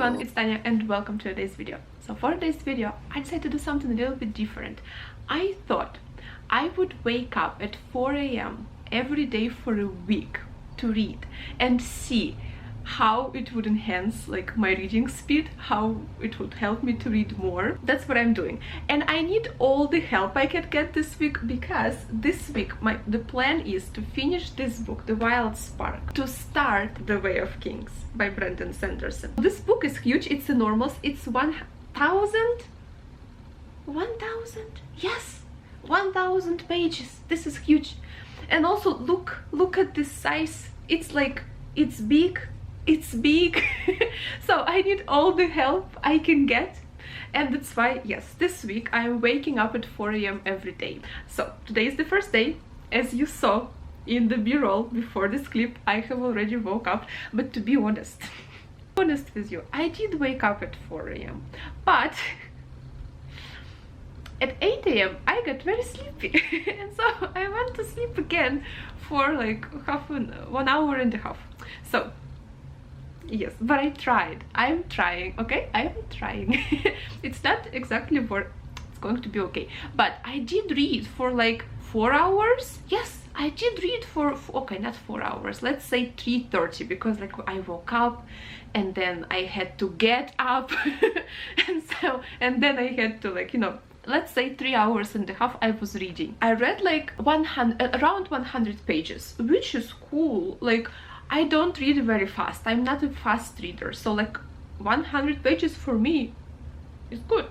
everyone, it's Tanya and welcome to today's video. So for today's video, I decided to do something a little bit different. I thought I would wake up at 4 a.m. every day for a week to read and see how it would enhance like my reading speed, how it would help me to read more. That's what I'm doing, and I need all the help I can get this week, because this week the plan is to finish this book, The Wild Spark, to start The Way of Kings by Brandon Sanderson. This book is huge. It's enormous. It's 1,000 yes, 1,000 pages. This is huge. And also look at this size. It's like, it's big. So I need all the help I can get, and that's why, yes, this week I'm waking up at 4 a.m. every day. So today is the first day. As you saw in the b-roll before this clip, I have already woke up. But to be honest with you, I did wake up at 4 a.m. but at 8 a.m. I got very sleepy and so I went to sleep again for like 1 hour and a half. So yes, but I tried. I'm trying, okay? I'm trying. It's not exactly where it's going to be okay, but I did read for like 4 hours. Yes, I did read for okay, not 4 hours, let's say 3:30, because like I woke up and then I had to get up and then I had to, like, you know, let's say 3 hours and a half I was reading. I read like around 100 pages, which is cool. Like, I don't read very fast. I'm not a fast reader, so like 100 pages for me is good.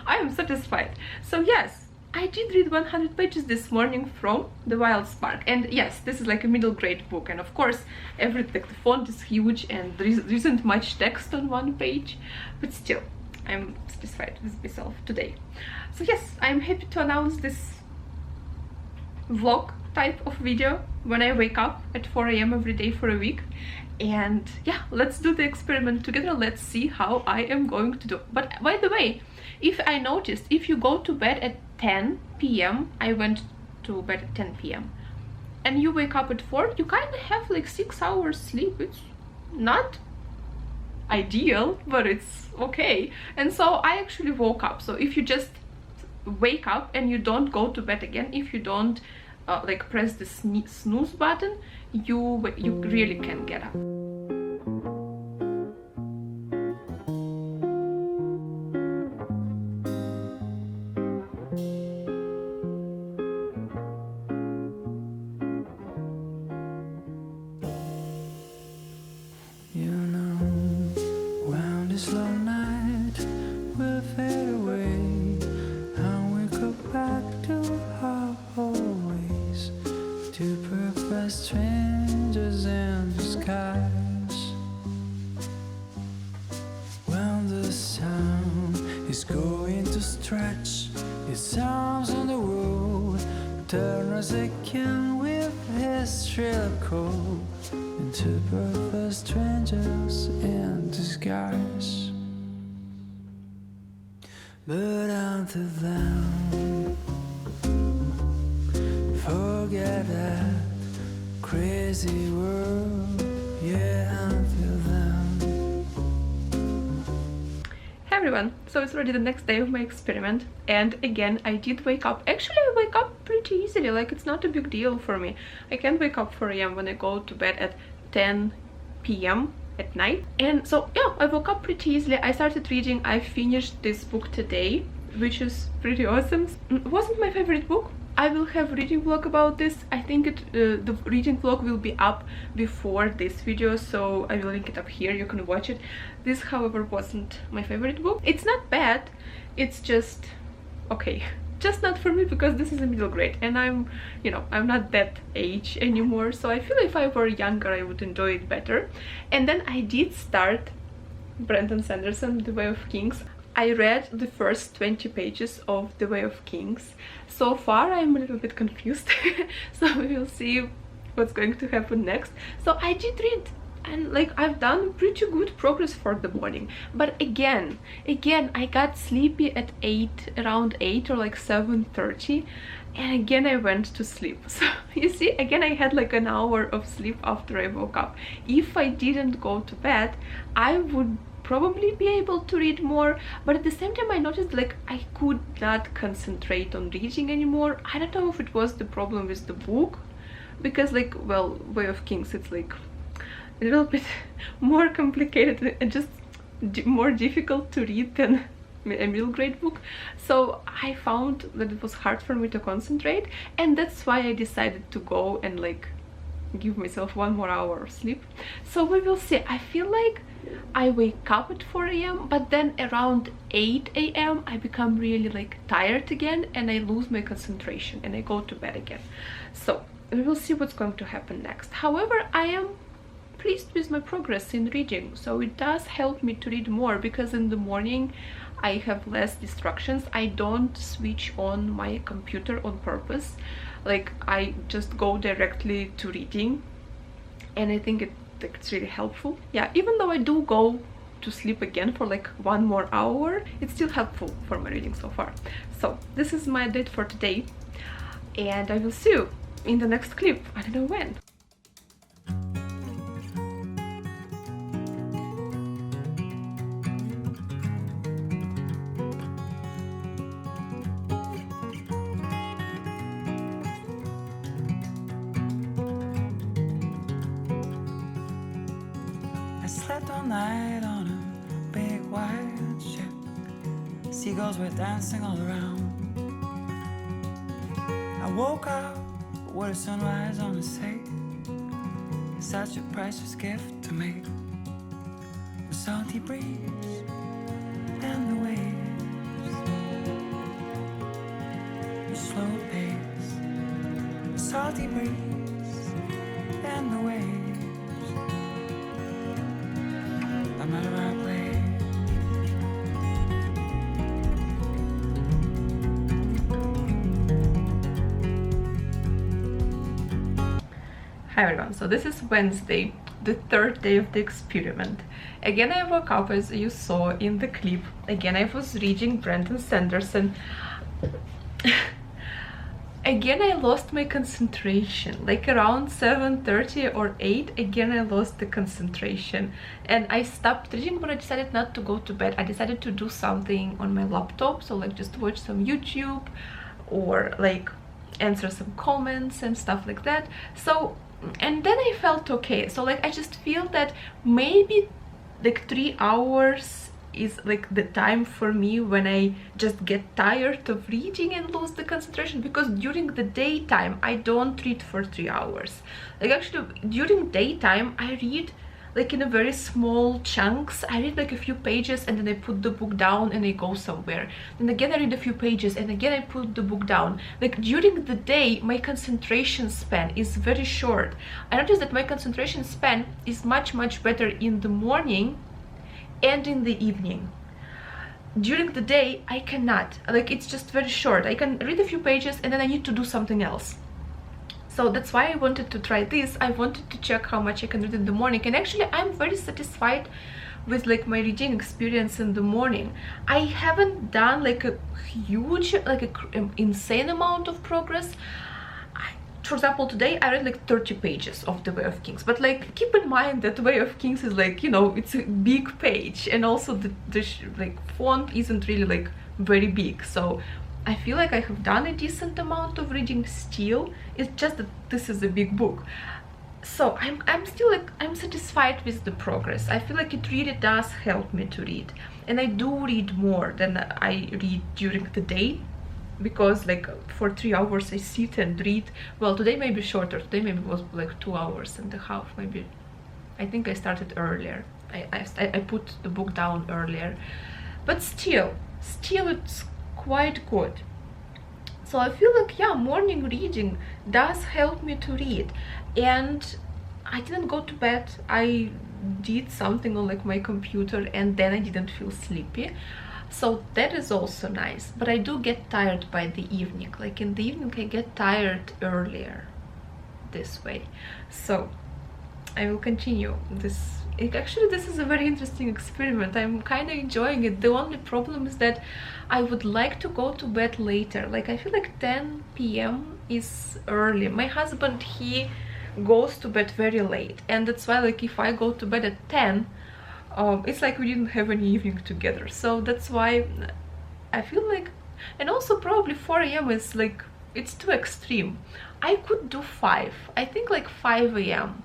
I am satisfied. So yes, I did read 100 pages this morning from The Wild Spark. And yes, this is like a middle grade book, and of course the font is huge and there isn't much text on one page, but still I'm satisfied with myself today. So yes, I'm happy to announce this vlog type of video when I wake up at 4 a.m. every day for a week. And yeah, let's do the experiment together. Let's see how I am going to do. But by the way, if I noticed, if you go to bed at 10 p.m. I went to bed at 10 p.m. and you wake up at 4, you kind of have like 6 hours sleep. It's not ideal, but it's okay. And so I actually woke up. So if you just wake up and you don't go to bed again, if you don't like press the snooze button, you really can get up. You know, when this long night will fade away and we go back to our always, two perfect strangers in disguise. When the sun is going to stretch its arms on the road, turn us again with his shrill call into perfect strangers in disguise. But until then, forget that crazy world, yeah, until then. Hey everyone, so it's already the next day of my experiment, and again I did wake up. Actually, I wake up pretty easily, like it's not a big deal for me. I can wake up 4 a.m. when I go to bed at 10 p.m. at night. And so yeah, I woke up pretty easily. I started reading. I finished this book today, which is pretty awesome. It wasn't my favorite book. I will have a reading vlog about this. I think the reading vlog will be up before this video, so I will link it up here. You can watch it. This, however, wasn't my favorite book. It's not bad, it's just okay, just not for me, because this is a middle grade and I'm, you know, I'm not that age anymore. So I feel if I were younger I would enjoy it better. And then I did start Brandon Sanderson, The Way of Kings. I read the first 20 pages of The Way of Kings. So far I'm a little bit confused, so we will see what's going to happen next. So I did read, and like I've done pretty good progress for the morning. But again I got sleepy at around 8 or like 7:30, and again I went to sleep. So you see, again I had like an hour of sleep after I woke up. If I didn't go to bed, I would probably be able to read more, but at the same time I noticed like I could not concentrate on reading anymore. I don't know if it was the problem with the book, because like, well, Way of Kings, it's like a little bit more complicated and just more difficult to read than a middle grade book. So I found that it was hard for me to concentrate, and that's why I decided to go and like give myself 1 more hour of sleep. So we will see. I feel like I wake up at 4 a.m. but then around 8 a.m. I become really like tired again, and I lose my concentration and I go to bed again. So we will see what's going to happen next. However, I am pleased with my progress in reading, so it does help me to read more, because in the morning I have less distractions. I don't switch on my computer on purpose, like I just go directly to reading, and I think it's really helpful. Yeah, even though I do go to sleep again for like 1 more hour, it's still helpful for my reading so far. So this is my update for today, and I will see you in the next clip. I don't know when. I slept all night on a big white ship. Seagulls were dancing all around. I woke up with a sunrise on the sea. Such a priceless gift to me. The salty breeze and the waves, the slow pace. The salty breeze and the waves. I'm out of our place. Hi everyone, so this is Wednesday, the 3rd day of the experiment. Again, I woke up, as you saw in the clip. Again, I was reading Brandon Sanderson. Again, I lost my concentration, like around 7:30 or 8. Again, I lost the concentration, and I stopped reading, but I decided not to go to bed. I decided to do something on my laptop, so like just watch some YouTube or like answer some comments and stuff like that. So, and then I felt okay. So like I just feel that maybe like 3 hours is like the time for me when I just get tired of reading and lose the concentration, because during the daytime I don't read for 3 hours. Like actually during daytime I read like in a very small chunks. I read like a few pages and then I put the book down and I go somewhere. Then again I read a few pages and again I put the book down. Like during the day my concentration span is very short. I noticed that my concentration span is much better in the morning and in the evening. During the day I cannot, like it's just very short. I can read a few pages and then I need to do something else. So that's why I wanted to try this. I wanted to check how much I can read in the morning, and actually I'm very satisfied with like my reading experience in the morning. I haven't done like a huge, like a insane amount of progress. For example, today I read like 30 pages of The Way of Kings, but like keep in mind that Way of Kings is like, you know, it's a big page, and also the like font isn't really like very big. So I feel like I have done a decent amount of reading still. It's just that this is a big book. So I'm still like, I'm satisfied with the progress. I feel like it really does help me to read, and I do read more than I read during the day, because like for 3 hours I sit and read. Well, today maybe shorter. Today maybe was like 2 hours and a half, maybe. I think I started earlier. I put the book down earlier, but still it's quite good. So I feel like, yeah, morning reading does help me to read. And I didn't go to bed. I did something on like my computer, and then I didn't feel sleepy. So that is also nice. But I do get tired by the evening. Like in the evening I get tired earlier this way. So I will continue this. Actually, this is a very interesting experiment. I'm kind of enjoying it. The only problem is that I would like to go to bed later. Like I feel like 10 p.m. is early. My husband, he goes to bed very late, and that's why like if I go to bed at 10, it's like we didn't have an evening together. So that's why I feel like, and also probably 4 a.m. is like, it's too extreme. I could do 5. I think like 5 a.m.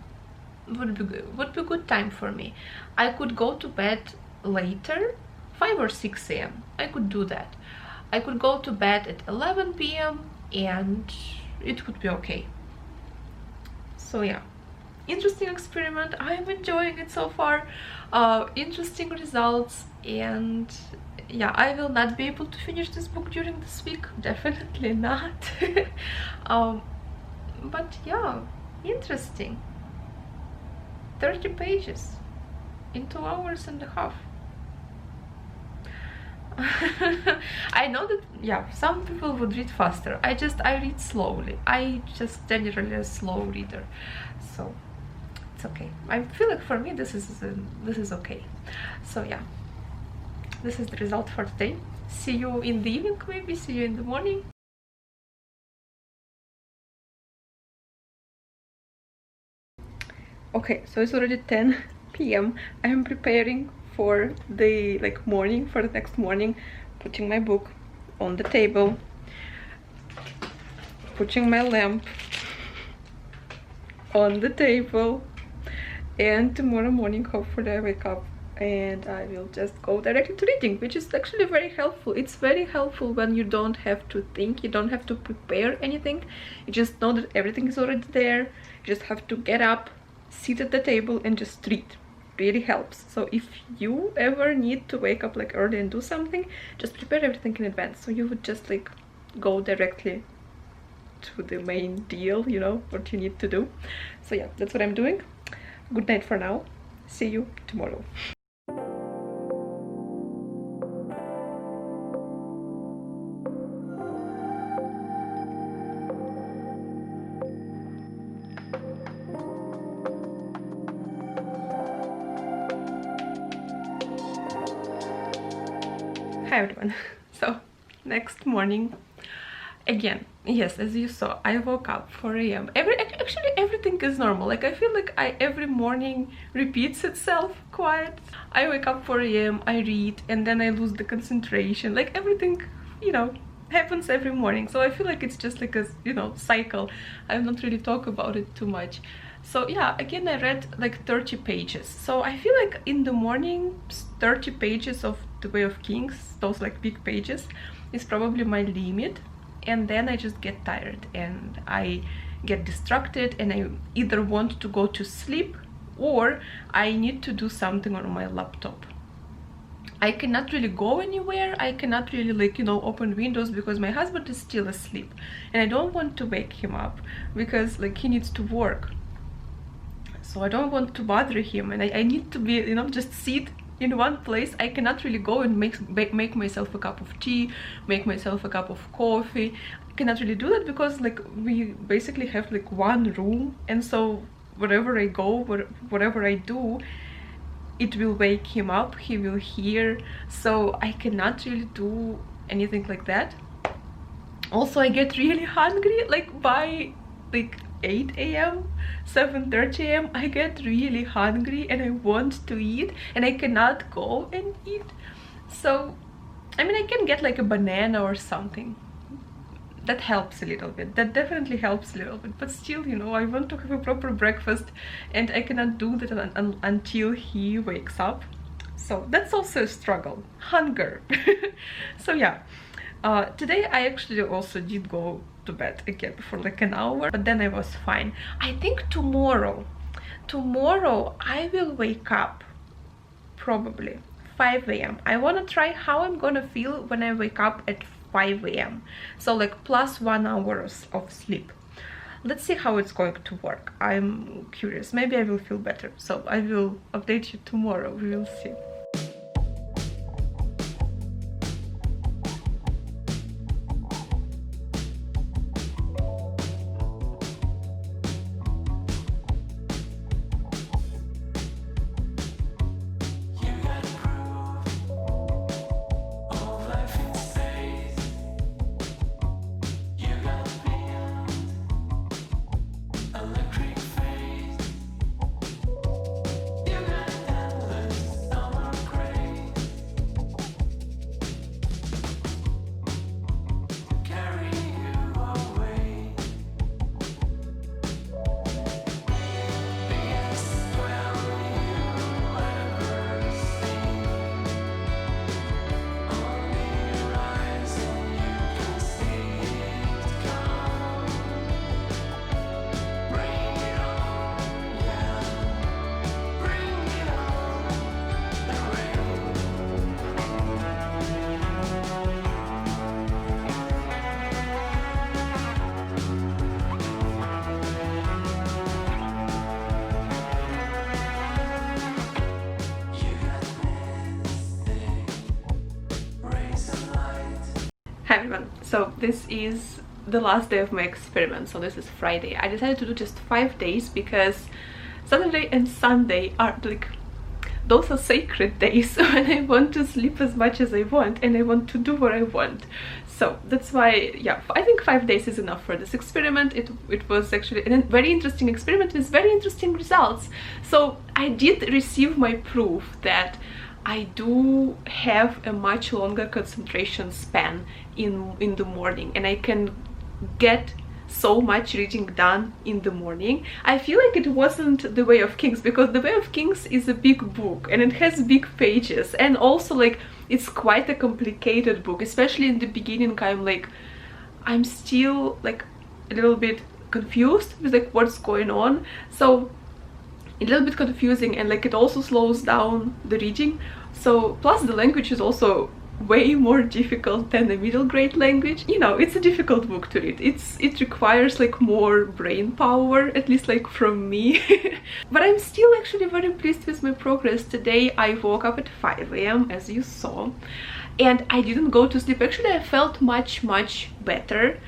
would be good time for me. I could go to bed later, 5 or 6 a.m. I could do that. I could go to bed at 11 p.m. and it would be okay. So yeah, interesting experiment. I'm enjoying it so far. Interesting results, and yeah, I will not be able to finish this book during this week, definitely not. But yeah, interesting. 30 pages in 2.5 hours. I know that, yeah, some people would read faster. I read slowly. I just generally a slow reader, so it's okay. I feel like for me this is okay. So yeah, this is the result for today. See you in the evening, maybe see you in the morning. Okay, so it's already 10 p.m. I am preparing for the morning, for the next morning, putting my book on the table, putting my lamp on the table, and tomorrow morning hopefully I wake up and I will just go directly to reading, which is actually very helpful. It's very helpful when you don't have to think, you don't have to prepare anything, you just know that everything is already there. You just have to get up, sit at the table and just read. Really helps. So if you ever need to wake up like early and do something, just prepare everything in advance, so you would just like go directly to the main deal, you know, what you need to do. So yeah, that's what I'm doing. Good night for now. See you tomorrow. Hi everyone. So next morning again, yes, as you saw, I woke up 4 a.m. Actually everything is normal. Like I feel like every morning repeats itself quite. I wake up 4 a.m. I read and then I lose the concentration. Like everything, you know, happens every morning. So I feel like it's just like a, you know, cycle. I will not really talk about it too much. So yeah, again I read like 30 pages. So I feel like in the morning 30 pages of The Way of Kings, those like big pages, is probably my limit. And then I just get tired and I get distracted and I either want to go to sleep or I need to do something on my laptop. I cannot really go anywhere. I cannot really, like, you know, open windows because my husband is still asleep and I don't want to wake him up because like he needs to work. So I don't want to bother him and I need to be, you know, just sit in one place. I cannot really go and make myself a cup of tea, make myself a cup of coffee. I cannot really do that because like we basically have like one room, and so wherever I go, whatever I do, it will wake him up, he will hear. So I cannot really do anything like that. Also I get really hungry like by like 8 a.m, 7:30 a.m, I get really hungry and I want to eat and I cannot go and eat. So I mean, I can get like a banana or something. That helps a little bit. That definitely helps a little bit. But still, you know, I want to have a proper breakfast and I cannot do that until he wakes up. So that's also a struggle. Hunger. So yeah. Today I actually also did go to bed again for like an hour, but then I was fine. I think tomorrow I will wake up probably 5 a.m. I want to try how I'm gonna feel when I wake up at 5 a.m. So like plus 1 hour of sleep. Let's see how it's going to work. I'm curious. Maybe I will feel better. So I will update you tomorrow. We will see. Hi everyone, so this is the last day of my experiment, so this is Friday. I decided to do just 5 days because Saturday and Sunday are like, those are sacred days when I want to sleep as much as I want and I want to do what I want. So that's why, yeah, I think 5 days is enough for this experiment. It was actually a very interesting experiment with very interesting results. So I did receive my proof that I do have a much longer concentration span in the morning, and I can get so much reading done in the morning. I feel like it wasn't The Way of Kings, because The Way of Kings is a big book and it has big pages, and also like it's quite a complicated book, especially in the beginning. I'm still like a little bit confused with like what's going on, so a little bit confusing, and like it also slows down the reading. So plus the language is also way more difficult than the middle grade language. You know, it's a difficult book to read. It requires like more brain power, at least like from me. But I'm still actually very pleased with my progress. Today I woke up at 5 a.m. as you saw, and I didn't go to sleep. Actually, I felt much better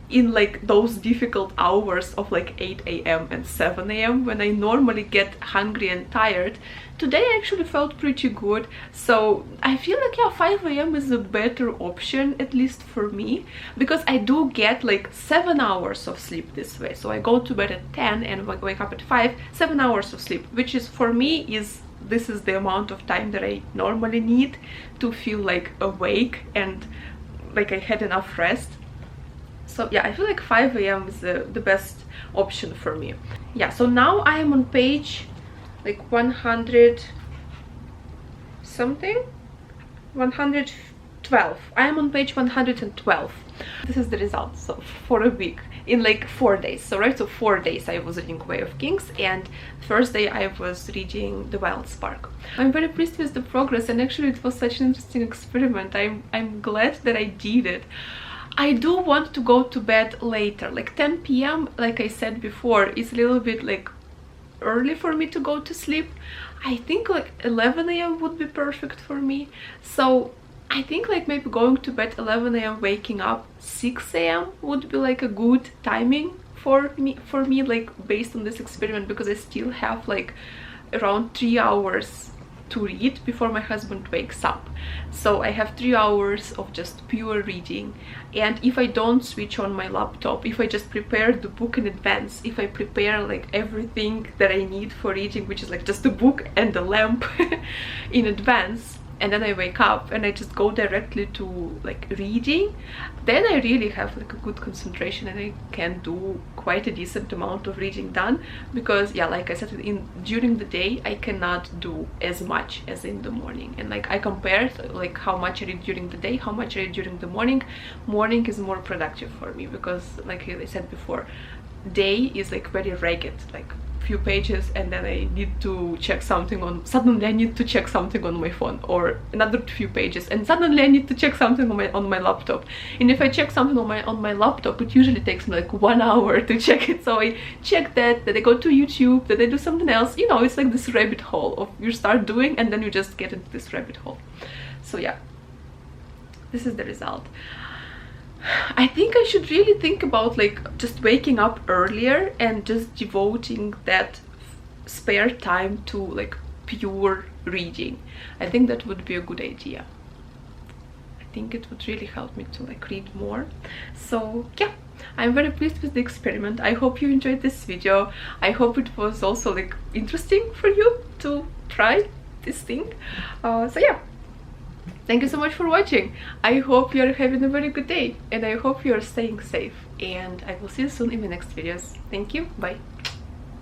in like those difficult hours of like 8 a.m. and 7 a.m. when I normally get hungry and tired. Today I actually felt pretty good, so I feel like, yeah, 5 a.m. is a better option, at least for me, because I do get like 7 hours of sleep this way. So I go to bed at 10 and wake up at 5, 7 hours of sleep, which is for me this is the amount of time that I normally need to feel like awake and like I had enough rest. So yeah, I feel like 5 a.m. is the best option for me. Yeah, so now I am on page like 100 something, 112. I am on page 112. This is the result, so for a week, in like 4 days. So right, so 4 days I was reading Way of Kings, and first day I was reading The Wild Spark. I'm very pleased with the progress, and actually it was such an interesting experiment. I'm glad that I did it. I do want to go to bed later, like 10 p.m. like I said before, is a little bit like early for me to go to sleep. I think like 11 a.m. would be perfect for me. So I think like maybe going to bed 11 a.m. waking up 6 a.m. would be like a good timing for me, like based on this experiment, because I still have like around 3 hours to read before my husband wakes up. So I have 3 hours of just pure reading, and if I don't switch on my laptop, if I just prepare the book in advance, if I prepare like everything that I need for reading, which is like just the book and the lamp in advance, and then I wake up and I just go directly to like reading, then I really have like a good concentration and I can do quite a decent amount of reading done. Because yeah, like I said, during the day I cannot do as much as in the morning, and like I compared like how much I read during the day, how much I read during the morning. Morning is more productive for me, because like I said before, day is like very ragged, like few pages, and then I need to check something on, suddenly I need to check something on my phone, or another few pages, and suddenly I need to check something on my laptop. And if I check something on my laptop, it usually takes me like 1 hour to check it. So I check that, then I go to YouTube, then I do something else. You know, it's like this rabbit hole of you start doing and then you just get into this rabbit hole. So yeah, this is the result. I think I should really think about like just waking up earlier and just devoting that spare time to like pure reading. I think that would be a good idea. I think it would really help me to like read more. So yeah, I'm very pleased with the experiment. I hope you enjoyed this video. I hope it was also like interesting for you to try this thing. So yeah, thank you so much for watching. I hope you're having a very good day, and I hope you're staying safe, and I will see you soon in the next videos. Thank you, bye.